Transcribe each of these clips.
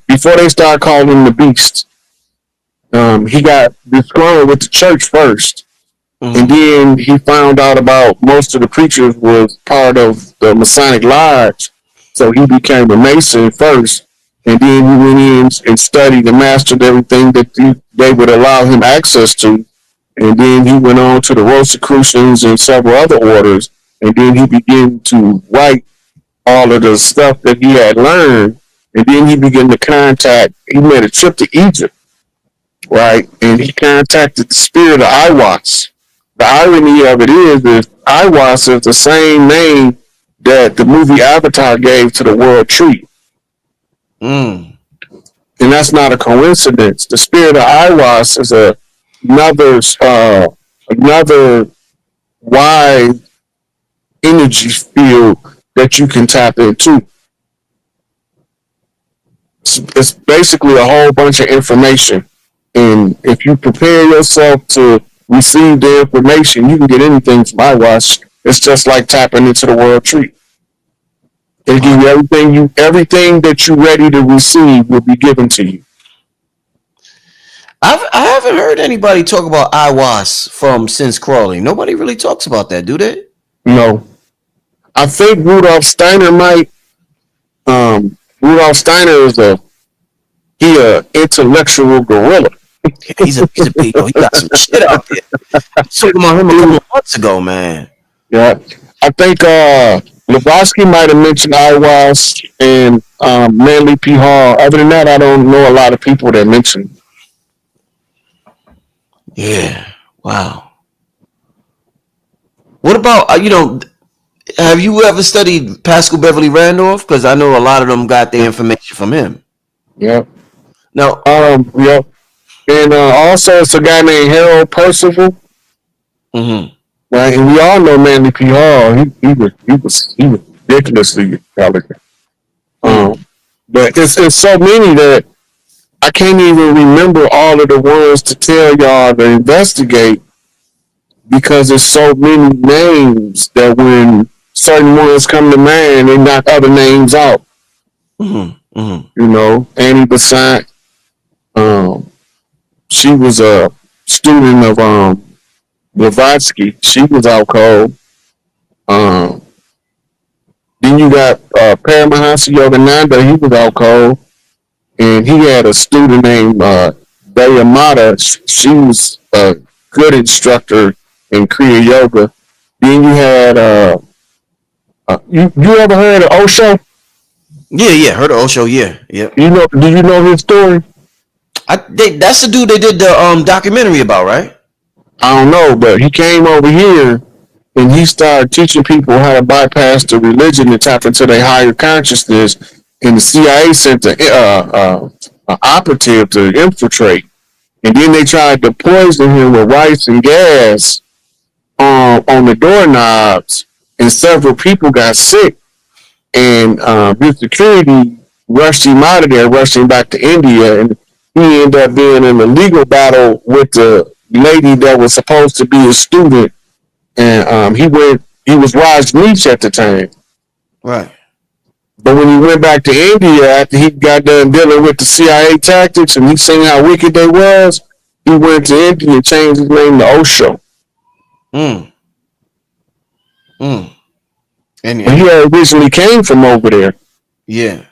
before they started calling him the Beast. He got disgruntled with the church first, and Mm-hmm. then he found out about most of the preachers was part of the Masonic Lodge, so he became a Mason first, and then he went in and studied and mastered everything that they would allow him access to, and then he went on to the Rosicrucians and several other orders, and then he began to write all of the stuff that he had learned, and then he began to contact. He made a trip to Egypt, right? And he contacted the spirit of Iwas. The irony of it is Iwas is the same name that the movie Avatar gave to the World Tree, Mm. and that's not a coincidence. The spirit of Iwas is another another wide energy field that you can tap into. It's basically a whole bunch of information, and if you prepare yourself to receive the information, you can get anything from iWatch. It's just like tapping into the World Tree. It'll give you everything that you're ready to receive will be given to you. I haven't heard anybody talk about IWAS from since Crawley. Nobody really talks about that, do they? No, I think Rudolph Steiner might. Rudolph Steiner is a intellectual gorilla. He's a big. He got some shit out there. I was talking about him a couple of months ago, man. Yeah, I think Lebowski might have mentioned iWatch and Manly P. Hall. Other than that, I don't know a lot of people that mention. Yeah. Wow. What about have you ever studied Pascal Beverly Randolph? Because I know a lot of them got their information from him. Yeah. Now, Yeah. And also, it's a guy named Harold Percival. mm-hmm. Right, and we all know Manly P. Hall. He was ridiculously intelligent. But it's so many that I can't even remember all of the ones to tell y'all to investigate because there's so many names that when certain ones come to mind, they knock other names out. Mm-hmm. Mm-hmm. You know, Annie Besant. She was a student of Blavatsky. She was out cold. Um, then you got Paramahansa Yogananda. He was out cold, and he had a student named Dayamata. She was a good instructor in Kriya Yoga. Then you had you ever heard of Osho? Yeah. Heard of Osho? Yeah. Do you know his story? That's the dude they did the documentary about, right? I don't know, but he came over here and he started teaching people how to bypass the religion and tap into their higher consciousness. And the CIA sent the operative to infiltrate, and then they tried to poison him with rice and gas on the doorknobs, and several people got sick. And his security rushed him out of there, rushed him back to India, and he ended up being in a legal battle with the lady that was supposed to be a student, and he was Rajneesh at the time. Right. But when he went back to India after he got done dealing with the CIA tactics and he seen how wicked they was, he went to India and changed his name to Osho. Mm. Mm. And he originally came from over there. Yeah.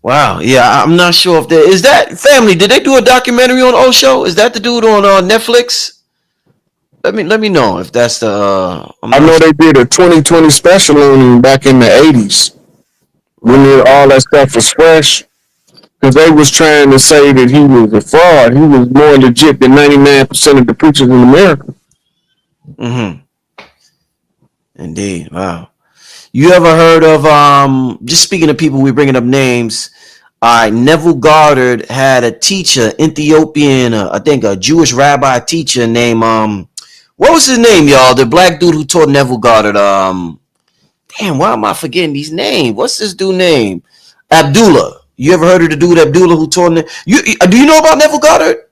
Wow. Yeah, I'm not sure if there is that family. Did they do a documentary on Osho? Is that the dude on Netflix? Let me know if that's the. I know they did a 2020 special on him back in the 80s when all that stuff was fresh. Because they was trying to say that he was a fraud. He was more legit than 99% of the preachers in America. Mm-hmm. Indeed. Wow. You ever heard of just speaking of people, we bringing up names. All right, Neville Goddard had a teacher, Ethiopian, I think a Jewish rabbi teacher named what was his name, y'all? The black dude who taught Neville Goddard. Damn, why am I forgetting these names? What's this dude name? Abdullah. You ever heard of the dude Abdullah who taught him? Do you know about Neville Goddard?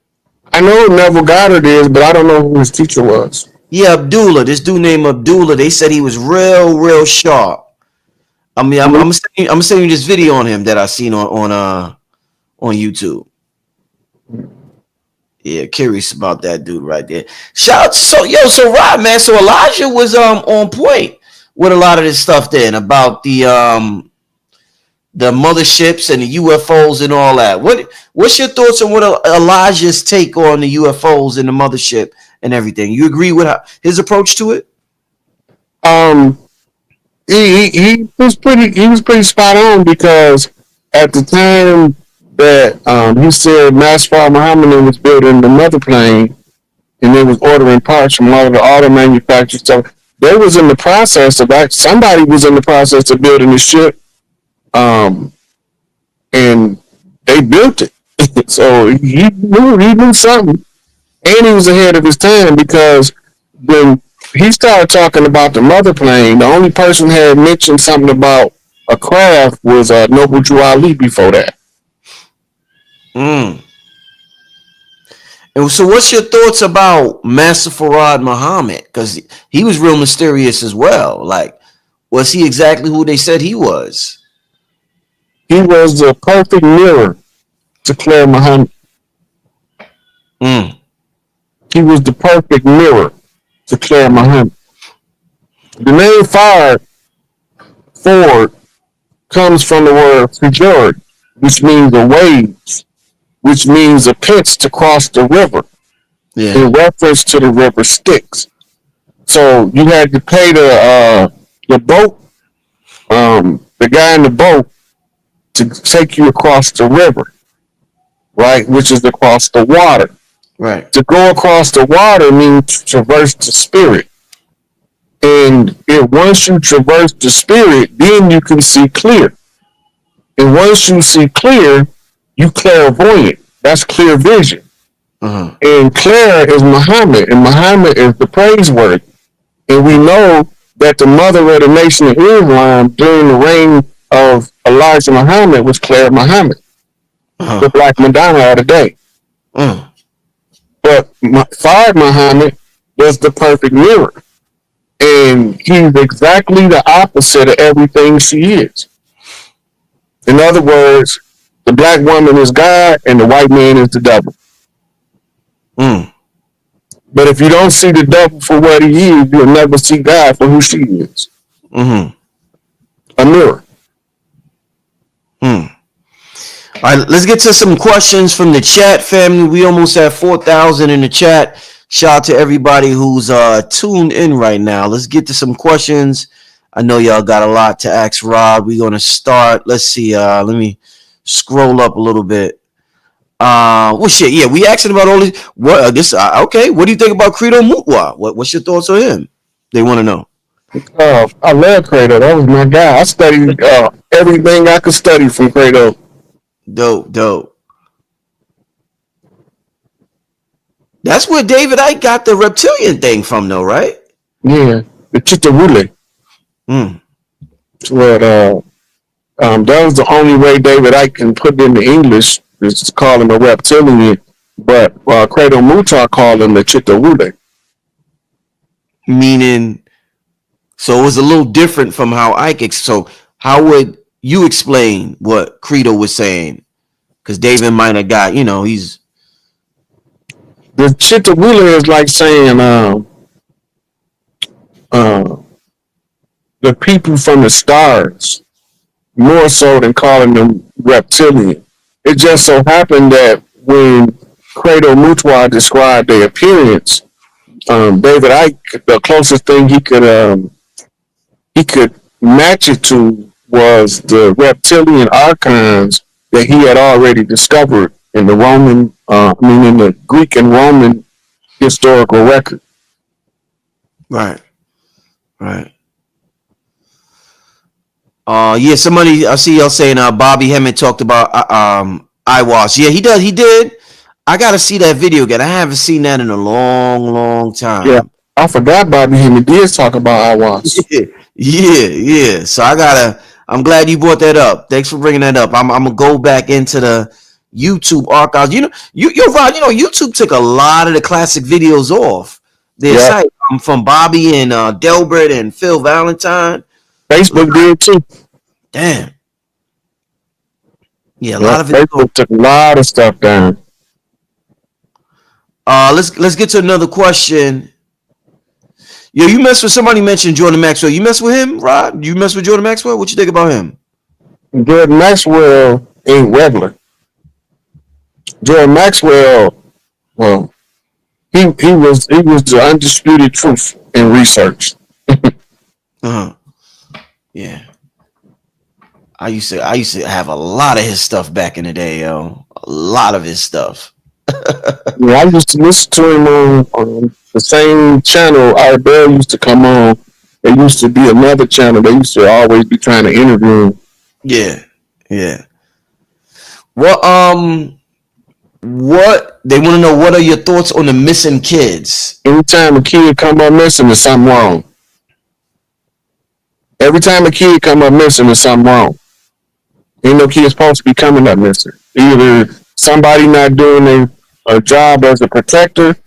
I know who Neville Goddard is, but I don't know who his teacher was. Yeah, Abdullah. This dude named Abdullah. They said he was real sharp. I mean, I'm sending you this video on him that I seen on YouTube. Yeah, curious about that dude right there. Shout out, so Rod, man. So Elijah was on point with a lot of this stuff then about the motherships and the UFOs and all that. What's your thoughts on what Elijah's take on the UFOs and the mothership and everything? You agree with his approach to it? He was pretty spot on, because at the time that he said Masfar Muhammad was building the mother plane, and they was ordering parts from all of the auto manufacturers. So they was in the process of that. Somebody was in the process of building the ship, and they built it. So he knew something, and he was ahead of his time, because when he started talking about the mother plane, the only person had mentioned something about a craft was Noble Drew Ali before that. And so, what's your thoughts about Master Farad Muhammad? Because he was real mysterious as well. Like, was he exactly who they said he was? He was the perfect mirror to Claire Muhammad. He was the perfect mirror to Claire Muhammad. The name Ford comes from the word fjord, which means the waves, which means a pitch to cross the river, in reference to the river Styx. So you had to pay the boat, the guy in the boat, to take you across the river, right? Which is across the water. Right. To go across the water means to traverse the spirit. And once you traverse the spirit, then you can see clear. And once you see clear, you clairvoyant. That's clear vision. And Claire is Muhammad, and Muhammad is the praiseworthy. And we know that the mother of the Nation of Islam during the reign of Elijah Muhammad was Claire Muhammad, the Black Madonna of the day. But Fard Muhammad was the perfect mirror. And he's exactly the opposite of everything she is. In other words, the black woman is God and the white man is the devil. But if you don't see the devil for what he is, you'll never see God for who she is. A mirror. All right, let's get to some questions from the chat, family. We almost have 4,000 in the chat. Shout out to everybody who's tuned in right now. Let's get to some questions. I know y'all got a lot to ask Rob. We're gonna start. Let's see. Let me scroll up a little bit. Well, shit. Yeah, we asking about all this. What this? Okay. What do you think about Credo Mutwa? What's your thoughts on him? They want to know. I love Credo. That was my guy. I studied everything I could study from Credo. Dope. That's where David Icke got the reptilian thing from, though, right? Yeah, the Chitawule. But that was the only way David Icke can put it into English, is to call him a reptilian. But Credo Mutwa called him the Chitawule. Meaning, so it was a little different from how Icke. So how would you explain what Credo was saying? Because David might have got, he's... The Chitawule is like saying the people from the stars, more so than calling them reptilian. It just so happened that when Credo Mutwa described their appearance, David Icke, the closest thing he could match it to was the reptilian archons that he had already discovered in the Roman, in the Greek and Roman historical record. Right. Yeah, somebody, I see y'all saying Bobby Hemmett talked about Aiwass. Yeah, he did. I gotta see that video again. I haven't seen that in a long time. Yeah, I forgot Bobby Hemmett did talk about Aiwass. Yeah. So I'm glad you brought that up. Thanks for bringing that up. I'm gonna go back into the YouTube archives. Rod, YouTube took a lot of the classic videos off their site from Bobby and Delbert and Phil Valentine. Facebook did too. Damn. Yeah, a Yeah, lot of it. Facebook took a lot of stuff down. Let's get to another question. Yo, you mess with somebody mentioned Jordan Maxwell. You mess with him, Rod? You mess with Jordan Maxwell? What you think about him? Jordan Maxwell ain't regular. Jordan Maxwell, well, he was the undisputed truth in research. Uh-huh. Yeah. I used to have a lot of his stuff back in the day, yo. A lot of his stuff. Yeah, I used to listen to him on the same channel Art Bell used to come on. There used to be another channel. They used to always be trying to interview him. Yeah. Yeah. Well, what they want to know, what are your thoughts on the missing kids? Anytime a kid come up missing, there's something wrong. Every time a kid come up missing, there's something wrong. Ain't no kid supposed to be coming up missing. Either somebody not doing a job as a protector,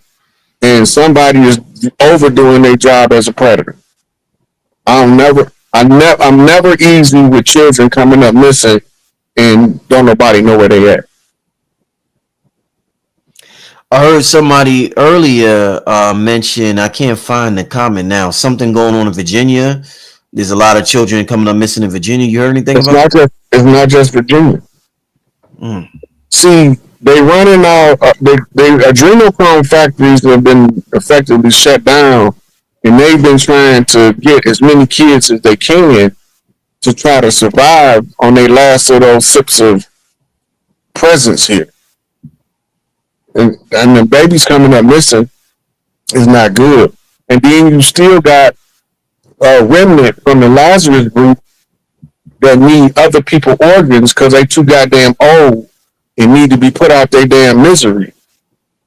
and somebody is overdoing their job as a predator. I'm never easy with children coming up missing, and don't nobody know where they at. I heard somebody earlier mention, I can't find the comment now, something going on in Virginia. There's a lot of children coming up missing in Virginia. You heard anything about that? It's not just Virginia. Mm. See, they running out. They adrenochrome factories have been effectively shut down, and they've been trying to get as many kids as they can to try to survive on their last of those sips of presence here. And the babies coming up missing is not good. And then you still got a remnant from the Lazarus group that need other people's organs because they too goddamn old and need to be put out their damn misery.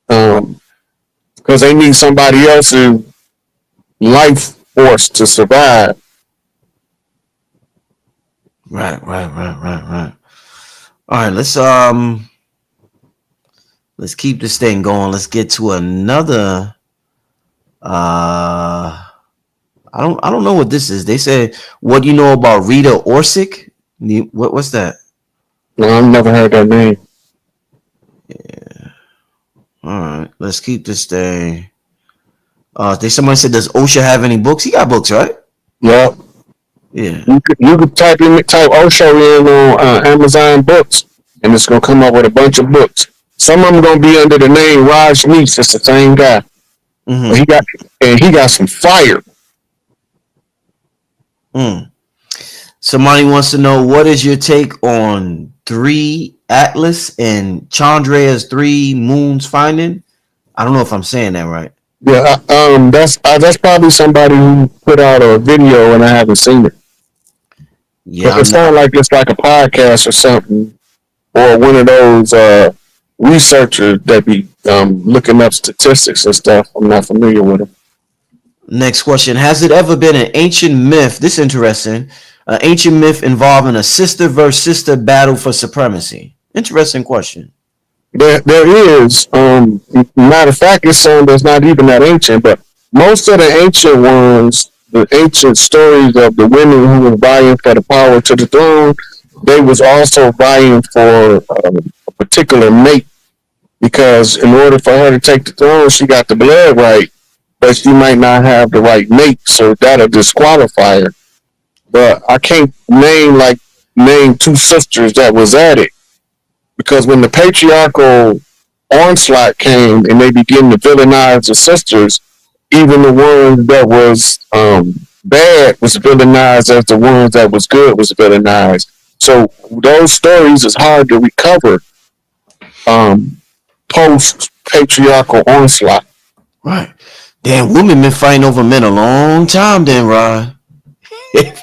Because they need somebody else's life force to survive. Right. All right, let's keep this thing going. Let's get to another. I don't know what this is. They said, "What do you know about Rita Orsic?" What's that? No, I've never heard that name. Yeah. All right, let's keep this thing. Somebody said, "Does OSHA have any books?" He got books, right? Yep. Yeah. You could type OSHA in on Amazon Books, and it's gonna come up with a bunch of books. Some of them gonna be under the name Raj Meeks. It's the same guy. Mm-hmm. He got some fire. Somebody wants to know, what is your take on 3 Atlas and Chandra's 3 moons finding? I don't know if I'm saying that right. Yeah, that's probably somebody who put out a video and I haven't seen it. Yeah, It sounds like it's like a podcast or something, or one of those researchers that be looking up statistics and stuff. I'm not familiar with them. Next question. Has it ever been an ancient myth? This is interesting. An ancient myth involving a sister versus sister battle for supremacy. Interesting question. There is. Matter of fact, it's something that's not even that ancient, but most of the ancient ones, the ancient stories of the women who were vying for the power to the throne, they was also vying for a particular mate, because in order for her to take the throne, she got the blood right, but she might not have the right mate, so that'll disqualify her. But I can't name 2 sisters that was at it, because when the patriarchal onslaught came and they began to villainize the sisters, even the ones that was bad was villainized as the ones that was good was villainized. So those stories is hard to recover post patriarchal onslaught. Right. Damn, women been fighting over men a long time then, Rod. But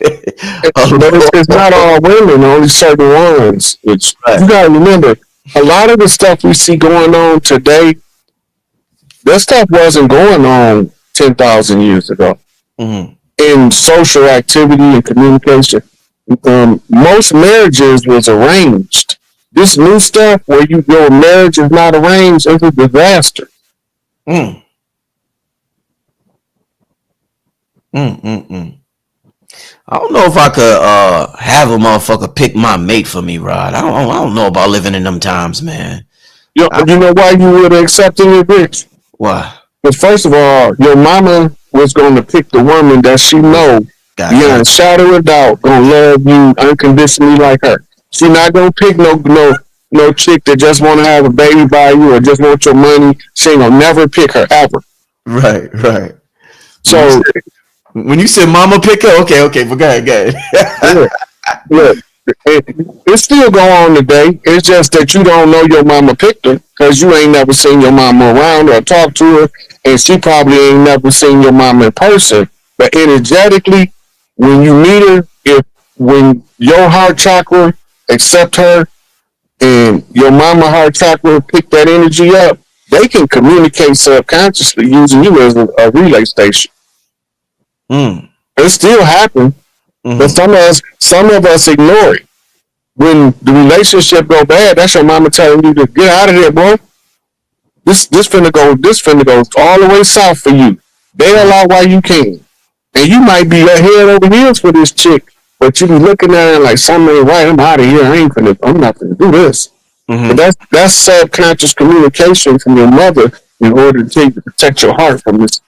it's not all women, only certain ones. Which you gotta remember, a lot of the stuff we see going on today, that stuff wasn't going on 10,000 years ago. Mm-hmm. In social activity and communication, most marriages was arranged. This new stuff where your marriage is not arranged is a disaster. I don't know if I could have a motherfucker pick my mate for me, Rod. I don't know about living in them times, man. You know why you would have accepted it, Rich? Why? Because first of all, your mama was going to pick the woman that she know beyond a shadow of doubt gonna love you unconditionally like her. She not gonna pick no chick that just want to have a baby by you or just want your money. She ain't gonna never pick her ever. Right. So when you said mama pick her, okay, but go ahead. Look, it's still going on today. It's just that you don't know your mama picked her because you ain't never seen your mama around or talked to her, and she probably ain't never seen your mama in person. But energetically, when you meet her, when your heart chakra accept her and your mama heart chakra pick that energy up, they can communicate subconsciously using you as a relay station. It still happens. But some of us ignore it. When the relationship go bad, that's your mama telling you to get out of here, boy. This finna go all the way south for you. Bail out while you can. And you might be head over heels for this chick, but you be looking at her like something ain't right. I'm out of here. I'm not gonna do this. But that's subconscious communication from your mother in order to protect your heart from this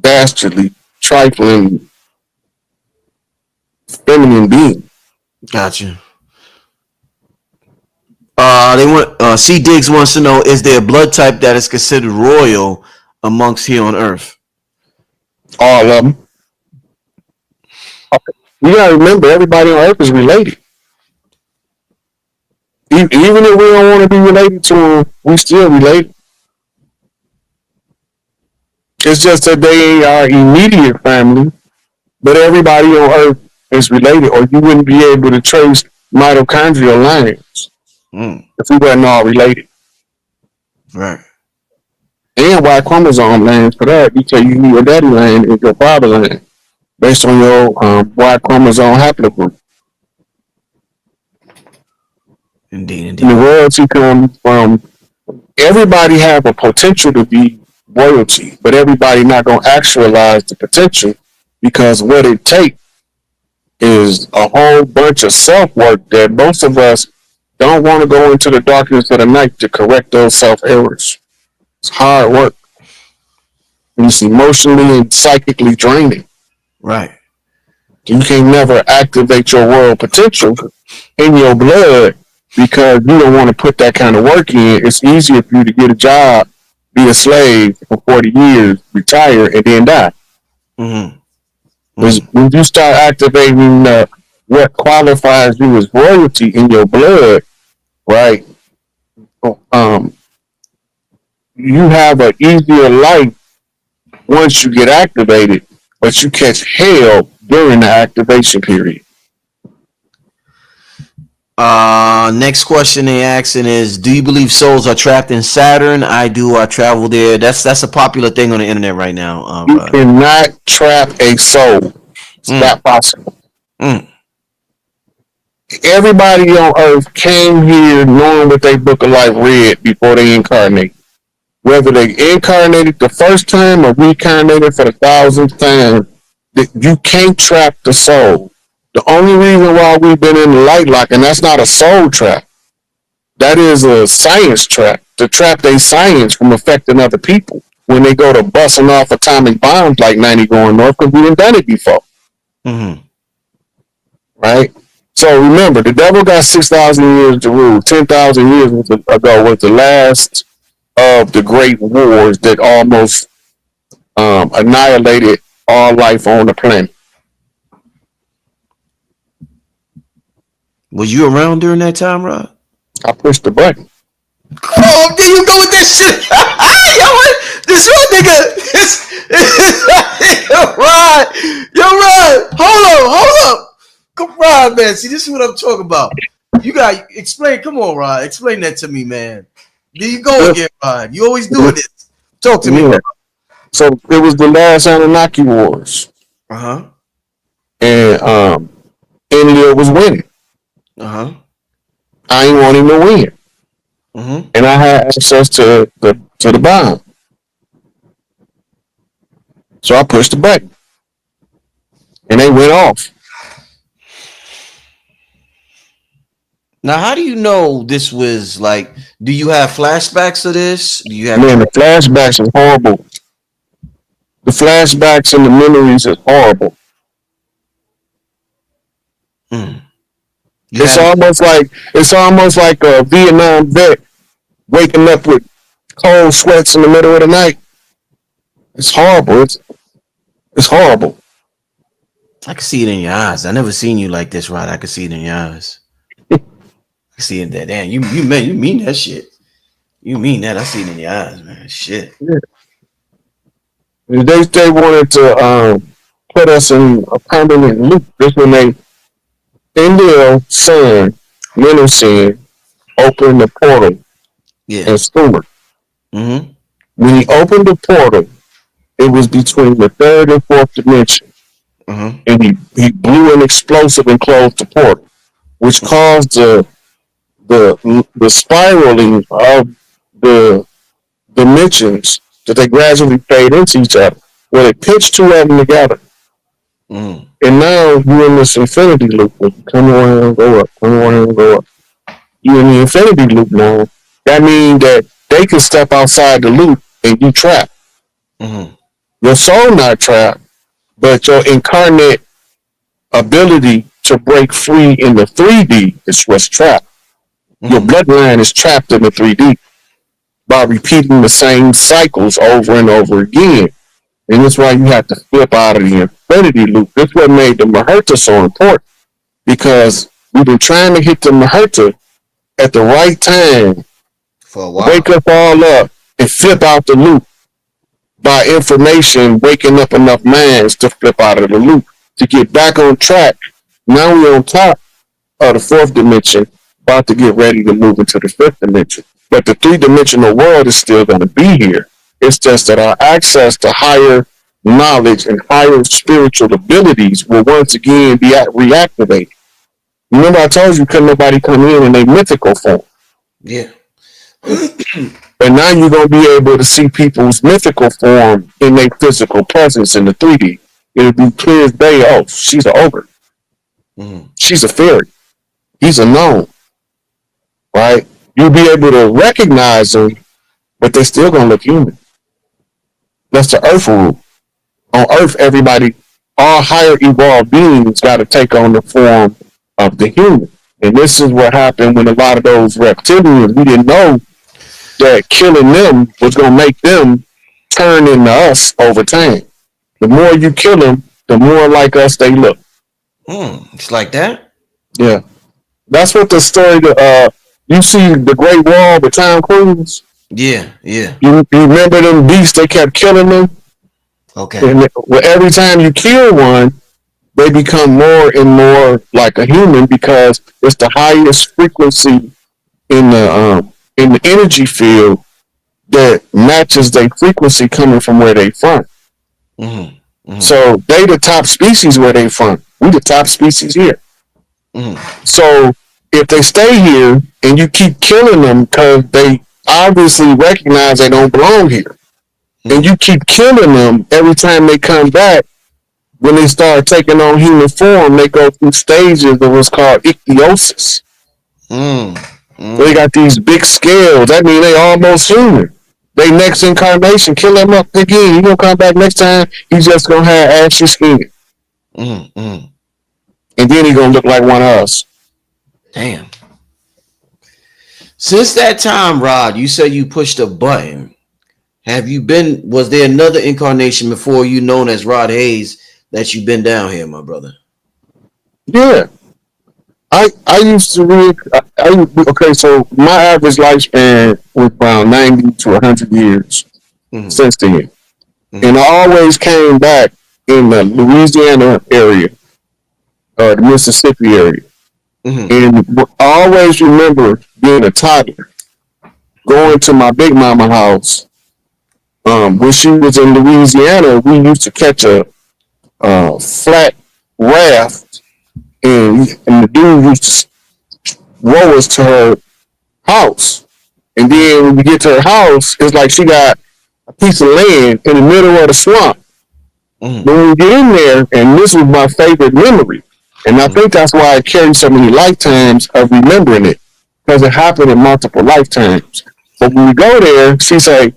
dastardly, trifling feminine being. Gotcha. They want C Diggs wants to know: is there a blood type that is considered royal amongst here on Earth? All of them. You gotta remember, everybody on Earth is related. Even if we don't want to be related to them, we still related. It's just that they ain't our immediate family, but everybody on Earth is related, or you wouldn't be able to trace mitochondrial lines if we wasn't all related. Right. And Y chromosome lines for that, because your daddy line is your father line, based on your Y chromosome haplogroup. Indeed. And the royalty comes from everybody have a potential to be royalty, but everybody not gonna actualize the potential because what it takes is a whole bunch of self work that most of us don't want to go into the darkness of the night to correct those self errors. It's hard work. And it's emotionally and psychically draining. Right. You can never activate your world potential in your blood because you don't want to put that kind of work in. It's easier for you to get a job, be a slave for 40 years, retire, and then die. When you start activating what qualifies you as royalty in your blood, right? You have an easier life once you get activated, but you catch hell during the activation period. Next question they asking is: do you believe souls are trapped in Saturn? I do. I travel there. That's a popular thing on the internet right now. You cannot trap a soul. It's not possible. Everybody on Earth came here knowing what their book of life read before they incarnate. Whether they incarnated the first time or reincarnated for the 1,000th time, you can't trap the soul. The only reason why we've been in the light lock, and that's not a soul trap, that is a science trap to trap their science from affecting other people when they go to busting off atomic bombs like 90 going north, because we done it before. Right? So remember, the devil got 6,000 years to rule. 10,000 years ago was the last of the great wars that almost annihilated all life on the planet. Was you around during that time, Rod? I pushed the button. Oh, there you go with that shit. This one nigga, Rod. Yo, Rod, hold up. Come on, man. See, this is what I'm talking about. You got explain. Come on, Rod. Explain that to me, man. There you go again, Rod. You always doing this. Talk to me, Rod. So it was the last Anunnaki Wars. And Enlil was winning. I ain't want him to win. And I had access to the bomb. So I pushed the button. And they went off. Now, how do you know this was like? Do you have flashbacks of this? Do you have? Man, the flashbacks is horrible. The flashbacks and the memories is horrible. Mm, you It's have? almost like a Vietnam vet waking up with cold sweats in the middle of the night. It's horrible. It's horrible. I can see it in your eyes. I never seen you like this, Rod. I can see it in your eyes. I see it that. Damn, you mean that shit. You mean that? I see it in your eyes, man. Shit. They wanted to put us in a permanent loop. This when they India son, Mental Sin, opened the portal Yeah. in Stewart. Mm-hmm. When he opened the portal, it was between the third and fourth dimension, Uh-huh. and he blew an explosive and closed the portal, which caused the spiraling of the dimensions that they gradually fade into each other. Well, they pitched two of them together, Mm. and now you're in this infinity loop where you come around, go up, come around, go up. You're in the infinity loop now. That means that they can step outside the loop and you trapped. Mm-hmm. Your soul not trapped, but your incarnate ability to break free in the 3D is what's trapped. Your Mm-hmm. bloodline is trapped in the 3D by repeating the same cycles over and over again. And that's why you have to flip out of the infinity loop. That's what made the Maherta so important because we've been trying to hit the Maherta at the right time, For a while. wake us all up, and flip out the loop by information, waking up enough minds to flip out of the loop to get back on track. Now we're on top of the fourth dimension, about to get ready to move into the fifth dimension. But the three-dimensional world is still going to be here. It's just that our access to higher knowledge and higher spiritual abilities will once again be reactivated. Remember, I told you couldn't nobody come in a mythical form. Yeah. And now you're going to be able to see people's mythical form in their physical presence in the 3D. It'll be clear as day. Oh, she's an ogre. Mm-hmm. She's a fairy. He's a gnome. Right? You'll be able to recognize them, but they're still going to look human. That's the Earth rule. On Earth, everybody, all higher evolved beings got to take on the form of the human. And this is what happened when a lot of those reptilians, we didn't know that killing them was going to make them turn into us over time. The more you kill them, the more like us they look. It's like that? Yeah. That's what the story, you see the Great Wall with Tom Cruise? Yeah, yeah. You remember them beasts, they kept killing them? Okay. And every time you kill one, they become more and more like a human because it's the highest frequency in the energy field that matches their frequency coming from where they from. Mm-hmm. Mm-hmm. So they the top species where they from. We the top species here. Mm-hmm. So if they stay here and you keep killing them because they obviously recognize they don't belong here, and you keep killing them every time they come back, when they start taking on human form, they go through stages of what's called ichthyosis. Mm-hmm. So they got these big scales. That means they almost human. They next incarnation, kill him up again. He gonna come back next time. He's just gonna have ashy skin, Mm-hmm. and then he gonna look like one of us. Damn. Since that time, Rod, you said you pushed a button. Was there another incarnation before you known as Rod Hayes that you've been down here, my brother? Yeah, I used to read. Okay, so my average lifespan was around 90 to 100 years Mm-hmm. since then, Mhm. and I always came back in the Louisiana area or the Mississippi area. Mm-hmm. And I always remember being a toddler, going to my big mama house. When she was in Louisiana, we used to catch a flat raft, and the dude used to row us to her house. And then when we get to her house, it's like she got a piece of land in the middle of the swamp. Mm-hmm. When we get in there, and this was my favorite memory, And I think that's why it carries so many lifetimes of remembering it, because it happened in multiple lifetimes. But when we go there, she say,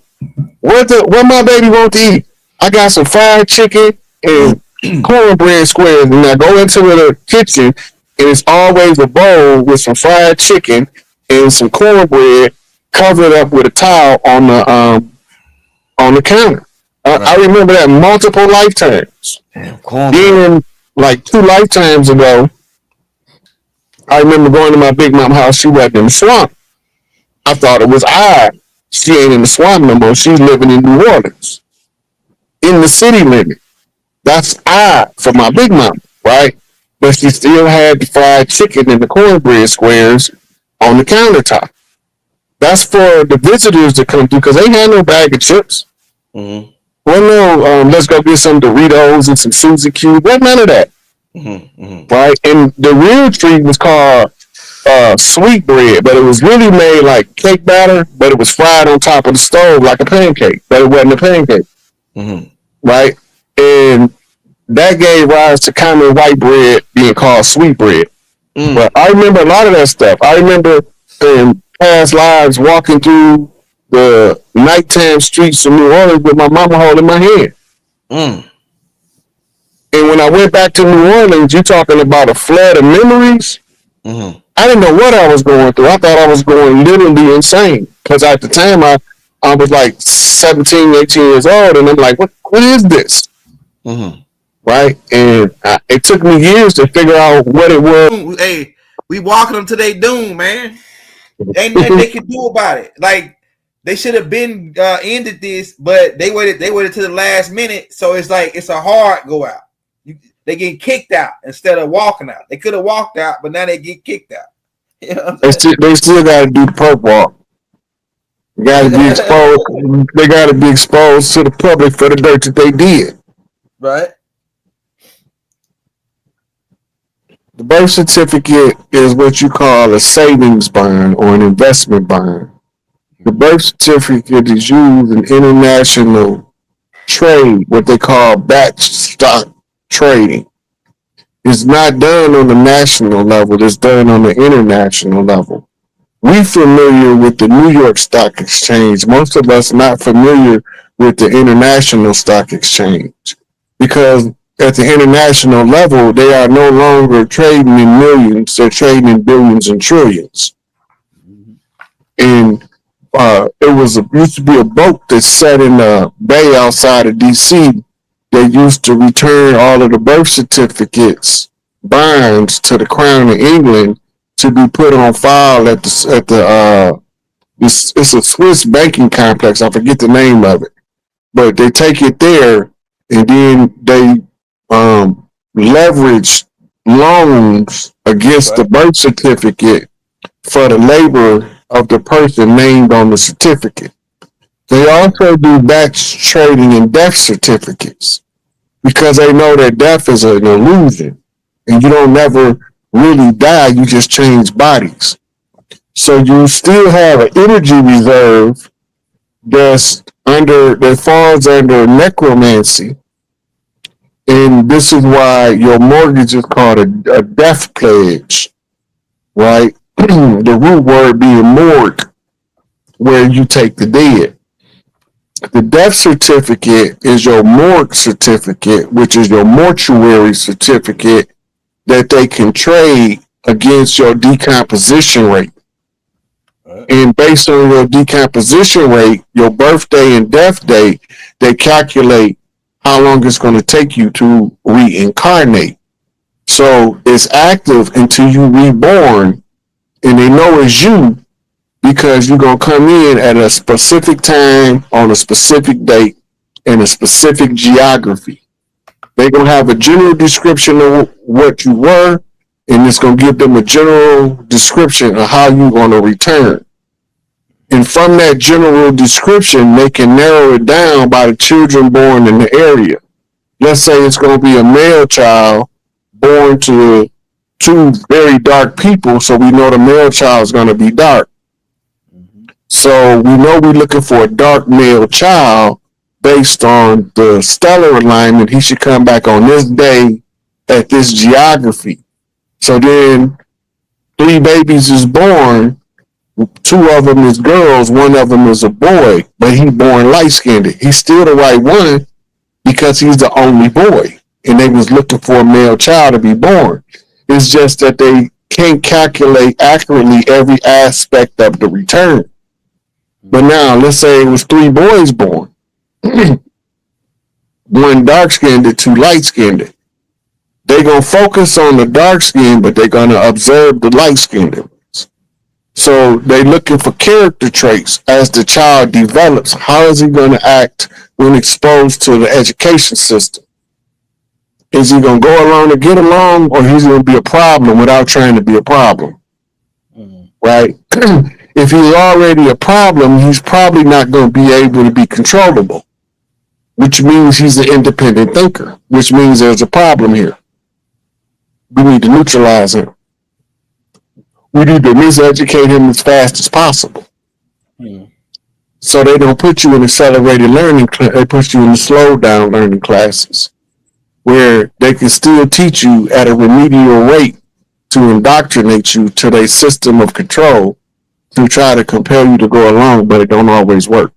what my baby want to eat? I got some fried chicken and cornbread squares. And I go into the kitchen, and it's always a bowl with some fried chicken and some cornbread covered up with a towel on the counter. I remember that multiple lifetimes. Then, like 2 lifetimes ago, I remember going to my big mom house. She was in the swamp. I thought it was I. She ain't in the swamp no more. She's living in New Orleans, in the city limit. That's I for my big mom, right? But she still had the fried chicken and the cornbread squares on the countertop. That's for the visitors to come through because they had no bag of chips. Mm-hmm. Well, no, let's go get some Doritos and some Suzy Q. What none of that, right? And the real treat was called sweet bread, but it was really made like cake batter, but it was fried on top of the stove like a pancake, but it wasn't a pancake, right? And that gave rise to common white bread being called sweet bread. But I remember a lot of that stuff. I remember in past lives walking through the nighttime streets of New Orleans with my mama holding my hand. And when I went back to New Orleans, you talking about a flood of memories. I didn't know what I was going through. I thought I was going literally insane. Because at the time, I was like 17, 18 years old. And I'm like, what is this? Right? And it took me years to figure out what it was. Hey, we walking them to their doom, man. Ain't nothing they can do about it. Like, they should have been ended this, but they waited to the last minute. So it's like it's a hard go out. They get kicked out instead of walking out. They could have walked out, but now they get kicked out. You know they still got to do the Pope walk. They got to be exposed. They got to be exposed to the public for the dirt that they did. Right. The birth certificate is what you call a savings bond or an investment bond. The birth certificate is used in international trade, what they call batch stock trading. It's not done on the national level, it's done on the international level. We're familiar with the New York Stock Exchange. Most of us not familiar with the International Stock Exchange because at the international level, they are no longer trading in millions, they're trading in billions and trillions. And used to be a boat that sat in a bay outside of DC that used to return all of the birth certificates, bonds to the Crown of England to be put on file at it's a Swiss banking complex. I forget the name of it, but they take it there and then they leverage loans against the birth certificate for the labor of the person named on the certificate. They also do batch trading in death certificates because they know that death is an illusion and you don't never really die, you just change bodies. So you still have an energy reserve that falls under necromancy. And this is why your mortgage is called a death pledge, right? The root word being morgue, where you take the dead. The death certificate is your morgue certificate, which is your mortuary certificate that they can trade against your decomposition rate. And based on your decomposition rate, your birthday and death date, they calculate how long it's going to take you to reincarnate. So it's active until you reborn, and they know it's you because you're going to come in at a specific time on a specific date in a specific geography. They're going to have a general description of what you were, and it's going to give them a general description of how you're going to return. And from that general description, they can narrow it down by the children born in the area. Let's say it's going to be a male child born to two very dark people, so we know the male child is going to be dark. So we know we're looking for a dark male child based on the stellar alignment. He should come back on this day at this geography. So then 3 babies is born. 2 of them is girls, 1 of them is a boy, but he's born light skinned. He's still the right one because he's the only boy, and they was looking for a male child to be born. It's just that they can't calculate accurately every aspect of the return. But now, let's say it was 3 boys born, 1 dark skinned, 2 light skinned. They're gonna focus on the dark skin, but they're gonna observe the light skinned. So they're looking for character traits as the child develops. How is he going to act when exposed to the education system? Is he going to go along to get along, or he's going to be a problem without trying to be a problem? Right? If he's already a problem, he's probably not going to be able to be controllable, which means he's an independent thinker, which means there's a problem here. We need to neutralize him. We need to miseducate him as fast as possible. So they don't put you in accelerated learning. They put you in the slow down learning classes where they can still teach you at a remedial rate to indoctrinate you to their system of control to try to compel you to go along, but it don't always work.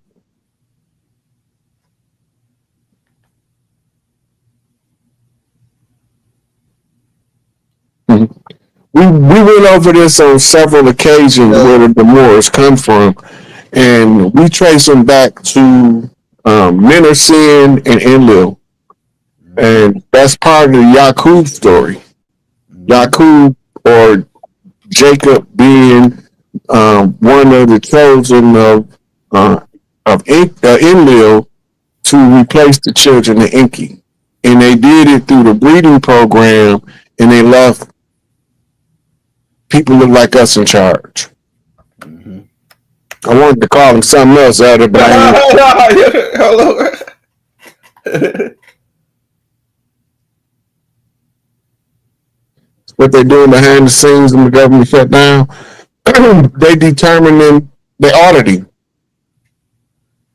We went over this on several occasions where the Moors come from, and we trace them back to Menachem and Enlil, and that's part of the Yaqub story. Yaqub, or Jacob, being one of the chosen of Enlil to replace the children of Enki, and they did it through the breeding program, and they left people look like us in charge. I wanted to call them something else out of Hello. What they're doing behind the scenes when the government shut down. They determining the auditing.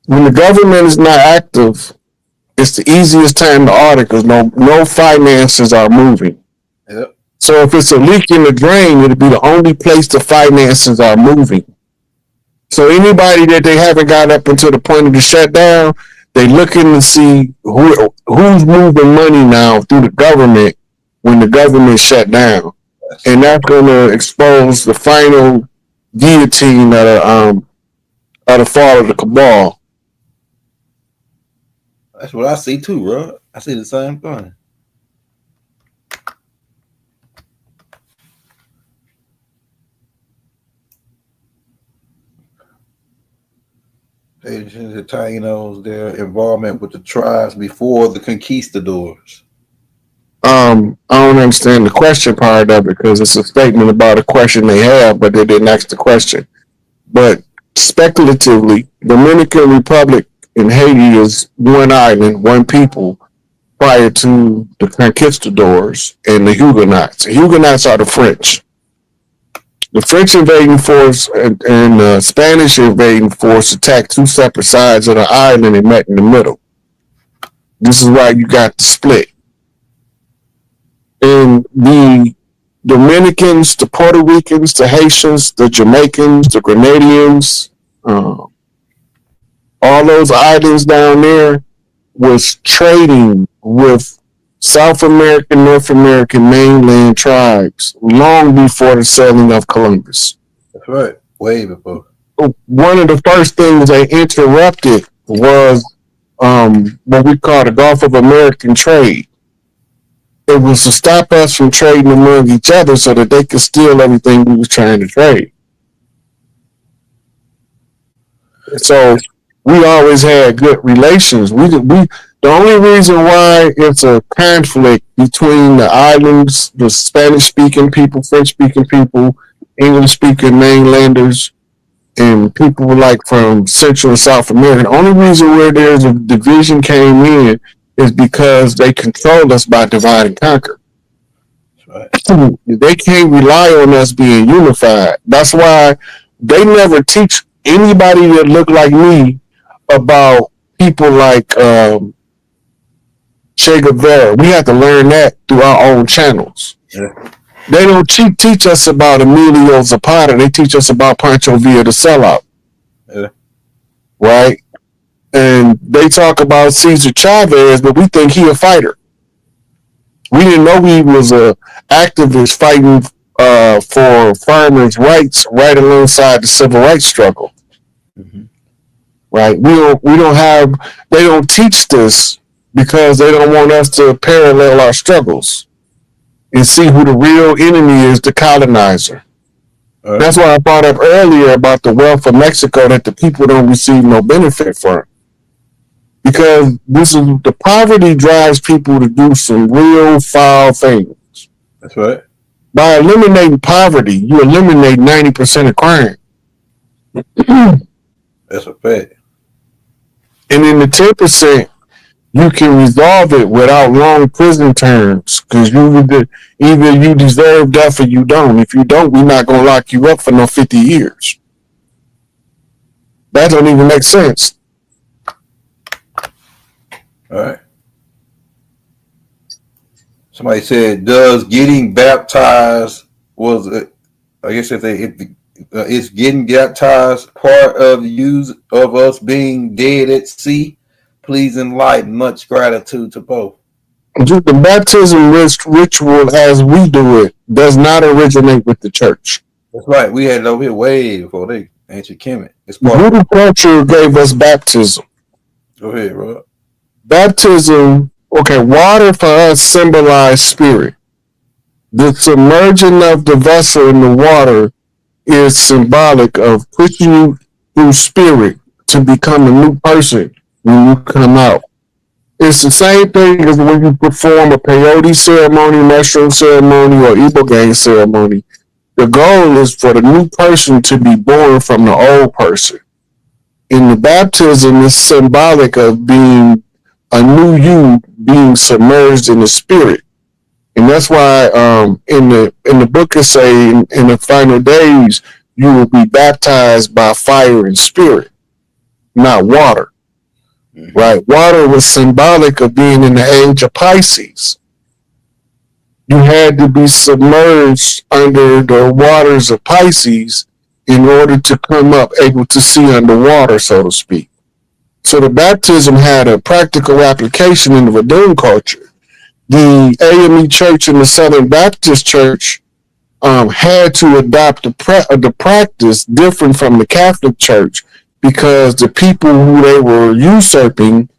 When the government is not active, it's the easiest time to audit because no finances are moving. Yep. So if it's a leak in the drain, it'll be the only place the finances are moving. So anybody that they haven't got up until the point of the shutdown, they looking to see who's moving money now through the government when the government shut down, and that's going to expose the final guillotine of the fall of the cabal. That's what I see too, bro. I see the same thing. The Taínos, their involvement with the tribes before the conquistadors. I don't understand the question part of it because it's a statement about a question they have, but they didn't ask the question. But speculatively, Dominican Republic and Haiti is one island, one people prior to the conquistadors and the Huguenots. The Huguenots are the French. The French invading force and the Spanish invading force attacked 2 separate sides of the island and met in the middle. This is why you got the split. And the Dominicans, the Puerto Ricans, the Haitians, the Jamaicans, the Grenadians, all those islands down there was trading with South American, North American mainland tribes long before the sailing of Columbus. That's right. Way before. One of the first things they interrupted was what we call the Gulf of American trade. It was to stop us from trading among each other so that they could steal everything we was trying to trade. So we always had good relations. The only reason why it's a conflict between the islands, the Spanish-speaking people, French-speaking people, English-speaking mainlanders, and people like from Central and South America, the only reason where there's a division came in is because they control us by divide and conquer. That's right. They can't rely on us being unified. That's why they never teach anybody that look like me about people like Che Guevara. We have to learn that through our own channels. Yeah. They don't teach us about Emilio Zapata. They teach us about Pancho Villa, the sellout. Yeah. Right? And they talk about Cesar Chavez, but we think he a fighter. We didn't know he was a activist fighting for farmers' rights right alongside the civil rights struggle. Mm-hmm. Right? We don't have, they don't teach this because they don't want us to parallel our struggles and see who the real enemy is, the colonizer. Right. That's why I brought up earlier about the wealth of Mexico that the people don't receive no benefit from. Because this is, the poverty drives people to do some real foul things. That's right. By eliminating poverty, you eliminate 90% of crime. That's a fact. And in the 10%, you can resolve it without long prison terms because either you deserve death or you don't. If you don't, we're not gonna lock you up for no 50 years. That don't even make sense. All right. Somebody said, "Does getting baptized was I guess if it's getting baptized part of the use of us being dead at sea? Please enlighten. Much gratitude to both." The baptism ritual as we do it does not originate with the church. That's right. We had it over here way before they ancient Kemet. It's part Voodoo of culture gave us baptism. Go ahead, Rob. Baptism, okay, water for us symbolized spirit. The submerging of the vessel in the water is symbolic of pushing you through spirit to become a new person when you come out. It's the same thing as when you perform a peyote ceremony, mushroom ceremony, or ibogaine ceremony. The goal is for the new person to be born from the old person. In the baptism, is symbolic of being a new you being submerged in the spirit. And that's why in the book it say in the final days you will be baptized by fire and spirit, not water. Mm-hmm. Right? Water was symbolic of being in the age of Pisces. You had to be submerged under the waters of Pisces in order to come up able to see underwater, so to speak. So the baptism had a practical application in the Vadun culture. The AME Church and the Southern Baptist Church had to adopt the practice different from the Catholic Church because the people who they were usurping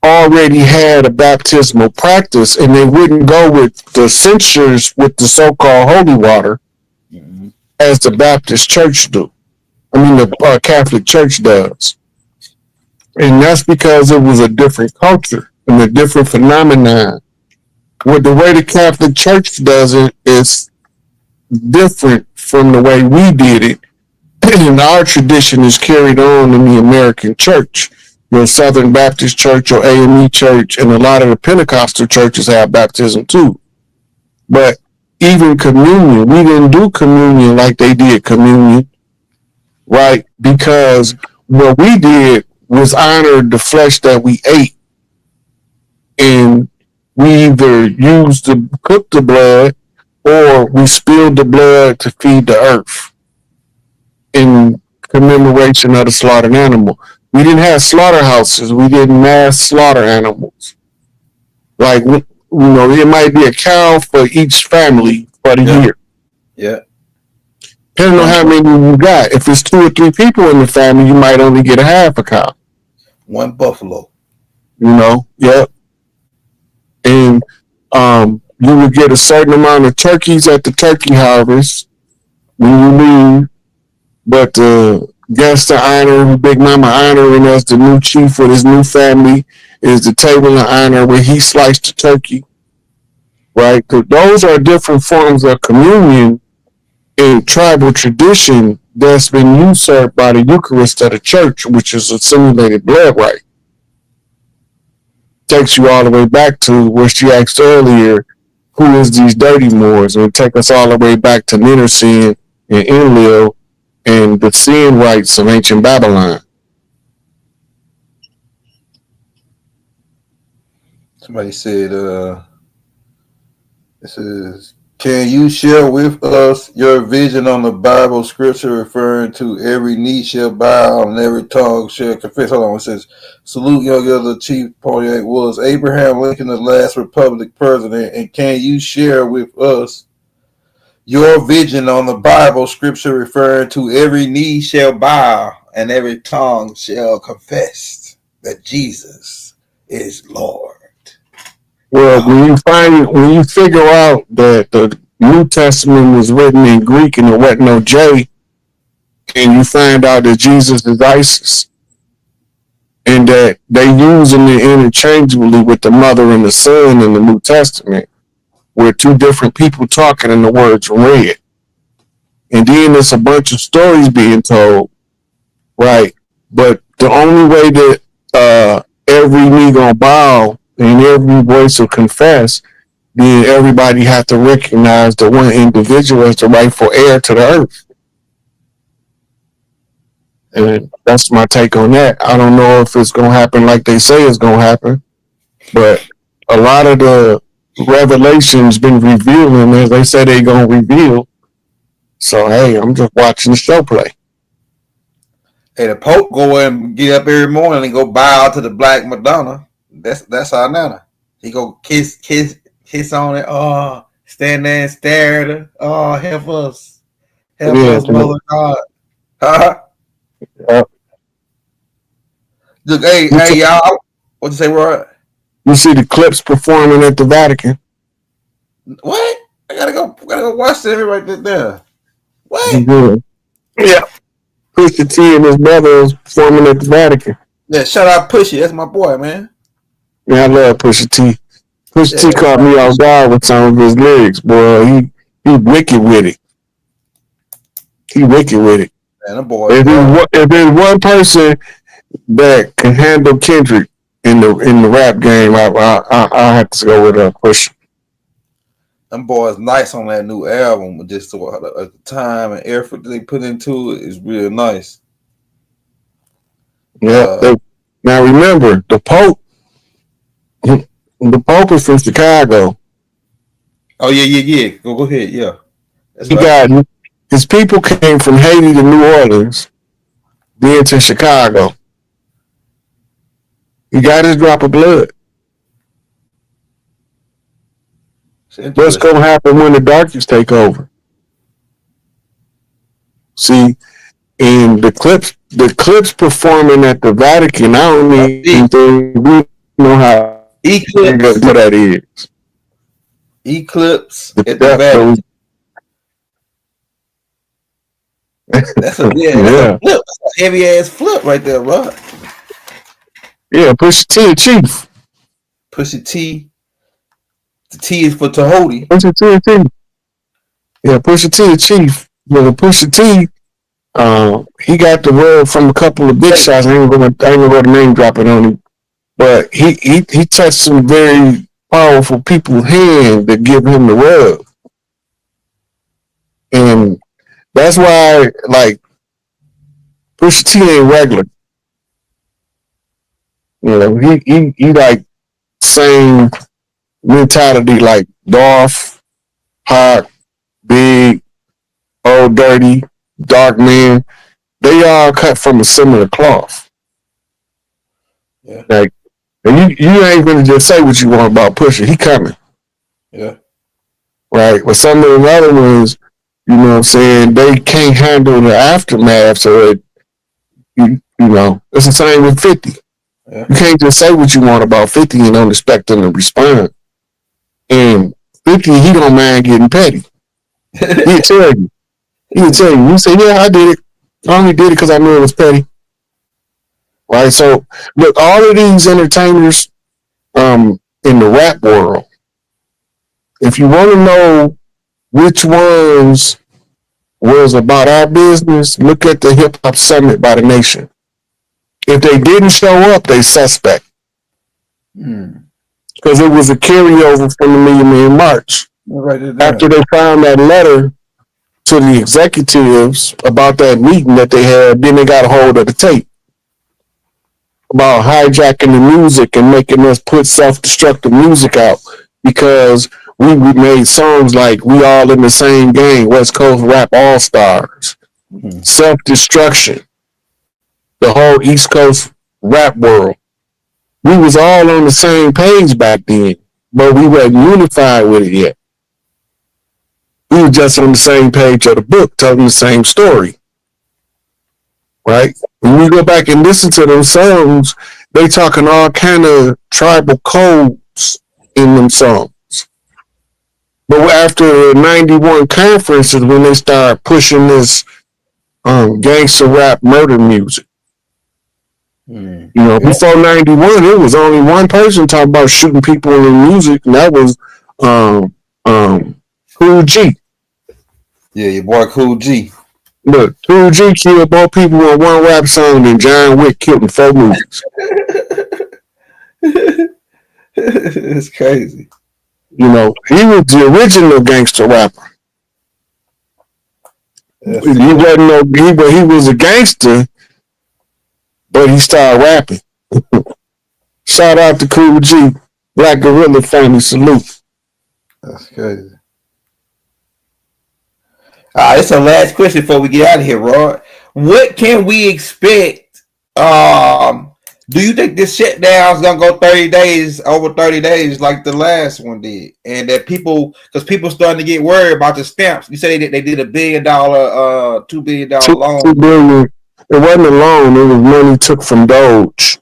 already had a baptismal practice and they wouldn't go with the censures with the so-called holy water Mm-hmm. as the Baptist Church do. I mean, the Catholic Church does. And that's because it was a different culture and a different phenomenon. With the way the Catholic Church does it is different from the way we did it. And our tradition is carried on in the American church. Your Southern Baptist Church, your AME Church, and a lot of the Pentecostal churches have baptism too. But even communion, we didn't do communion like they did communion, right? Because what we did was honor the flesh that we ate. And we either used to cook the blood or we spilled the blood to feed the earth in commemoration of the slaughtered animal. We didn't have slaughterhouses. We didn't mass slaughter animals. Like, it might be a cow for each family for the year. Yeah. Depending on how many you got. If it's 2 or 3 people in the family, you might only get a half a cow. One buffalo. Yep. And you would get a certain amount of turkeys at the turkey harvest when you leave. But the guest to honor, Big Mama honoring us, the new chief with his new family, is the table of honor where he sliced the turkey. Right? So those are different forms of communion in tribal tradition that's been usurped by the Eucharist of the church, which is a simulated blood rite. Takes you all the way back to what she asked earlier, who is these dirty Moors? And it take us all the way back to Ninursin and Enlil and the sin rites of ancient Babylon. Somebody said, this is Can you share with us your vision on the Bible scripture referring to every knee shall bow and every tongue shall confess? Hold on, it says, salute young elder Chief 48 was Abraham Lincoln the last Republic president, and can you share with us your vision on the Bible scripture referring to every knee shall bow and every tongue shall confess that Jesus is Lord? Well, when you figure out that the New Testament was written in Greek and there wasn't no J, and you find out that Jesus is ISIS, and that they using it interchangeably with the mother and the son in the New Testament, where two different people talking and the words read. And then there's a bunch of stories being told, right? But the only way that every knee gonna bow and every voice will confess, then everybody have to recognize the one individual as the rightful heir to the earth. And that's my take on that. I don't know if it's gonna happen like they say it's gonna happen, but a lot of the revelations been revealing as they say they gonna reveal. So hey, I'm just watching the show play. Hey, the Pope go and get up every morning and go bow to the Black Madonna. That's our Nana. He go kiss on it. Oh, stand there and stare at her. Oh, help us, Mother God. Look, hey, y'all. What you say, Roy? You see the clips performing at the Vatican. What? I gotta go watch that right there. What? Yeah. Pusha T and his brother is performing at the Vatican. Yeah, shout out Pusha. That's my boy, man. Yeah, I love Pusha T. Pusha T caught me off guard with some of his lyrics, boy. He wicked with it. Man, that boy. If there's one person that can handle Kendrick in the rap game, I have to go with Pusha. Them boys nice on that new album, but just the time and effort that they put into it is real nice. Yeah. Now remember, the Pope is from Chicago. Oh yeah. Go ahead, yeah. That's got his people came from Haiti to New Orleans, then to Chicago. He got his drop of blood. What's gonna happen when the darkies take over? See, in the clips performing at the Vatican, I don't even think we know how Eclipse. What that is. Eclipse at the Vatican. That's a flip. That's a heavy ass flip right there, bro. Yeah, Pusha T, Chief. Pusha T. The T is for Tahiti. Pusha T. Yeah, Pusha T, Chief. Yeah, Pusha T. He got the word from a couple of big shots. I ain't gonna go to name dropping on him, but he touched some very powerful people's hand that give him the rub, and that's why like Pusha T ain't regular. You know, he like same mentality like Dolph, Pac, Big, Old Dirty, Dark Man. They all cut from a similar cloth. Yeah. Like, and you ain't gonna just say what you want about Pusha. He coming. Yeah. Right. But some of the other ones, you know what I'm saying, they can't handle the aftermath. So you know, it's the same with 50. Yeah. You can't just say what you want about 50 and don't expect them to respond. And 50, he don't mind getting petty. He'll tell you. You say, yeah, I did it. I only did it because I knew it was petty. Right? So, look, all of these entertainers in the rap world, if you want to know which ones was about our business, look at the Hip Hop Summit by the Nation. If they didn't show up, they suspect. Because it was a carryover from the Million Man March. After they found that letter to the executives about that meeting that they had, then they got a hold of the tape about hijacking the music and making us put self-destructive music out because We made songs like "We All in the Same Game," West Coast Rap All Stars, Self Destruction, the whole East Coast rap world. We was all on the same page back then, but we weren't unified with it yet. We were just on the same page of the book, telling the same story. Right? When we go back and listen to those songs, they talking all kind of tribal codes in them songs. But after the 91 conference is when they start pushing this gangster rap murder music. You know, before 91, it was only one person talking about shooting people in music, and that was Cool G. Yeah, your boy Cool G. Look, Cool G killed more people on one rap song than John Wick killed in 4 movies. It's crazy. You know, he was the original gangster rapper. He wasn't no, he was a gangster, but he started rapping. Shout out to Cool G, Black Gorilla family, salute. That's crazy. It's the last question before we get out of here, Rod. What can we expect? Do you think this shutdown is gonna go 30 days, over 30 days, like the last one did, and that because people starting to get worried about the stamps? You say they did $1 billion, $2 billion loan. $2 billion. It wasn't a loan; it was money took from Doge,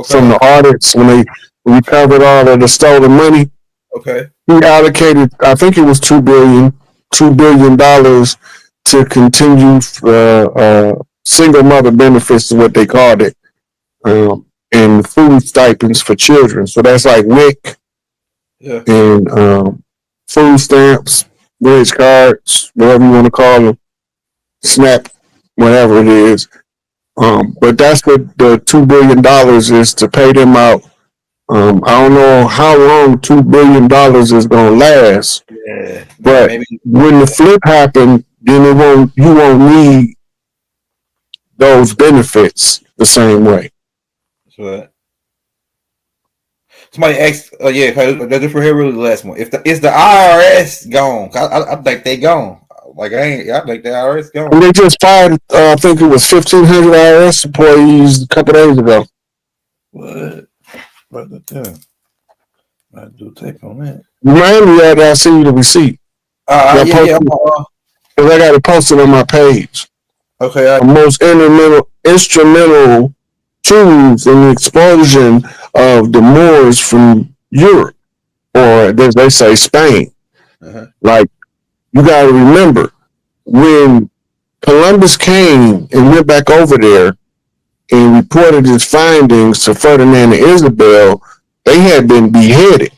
from the audits when they recovered all of the stolen money. Okay. He allocated, I think it was $2 billion to continue single mother benefits, is what they called it, and food stipends for children. So that's like WIC and food stamps, bridge cards, whatever you want to call them, SNAP, whatever it is. But that's what the $2 billion is, to pay them out. I don't know how long $2 billion is going to last, but when the flip happened, then you won't need those benefits the same way. Right. Somebody asked, that's for here really the last one. Is the IRS gone? I think they gone. I think the IRS gone. And they just fired, I think it was 1,500 IRS employees a couple days ago. What? I do take on that. Remind me that I'll send you the receipt. Because I got it posted on my page. Okay. The most instrumental tools in the explosion of the Moors from Europe, or as they say, Spain. Like, you got to remember, when Columbus came and went back over there and reported his findings to Ferdinand and Isabel, they had been beheaded.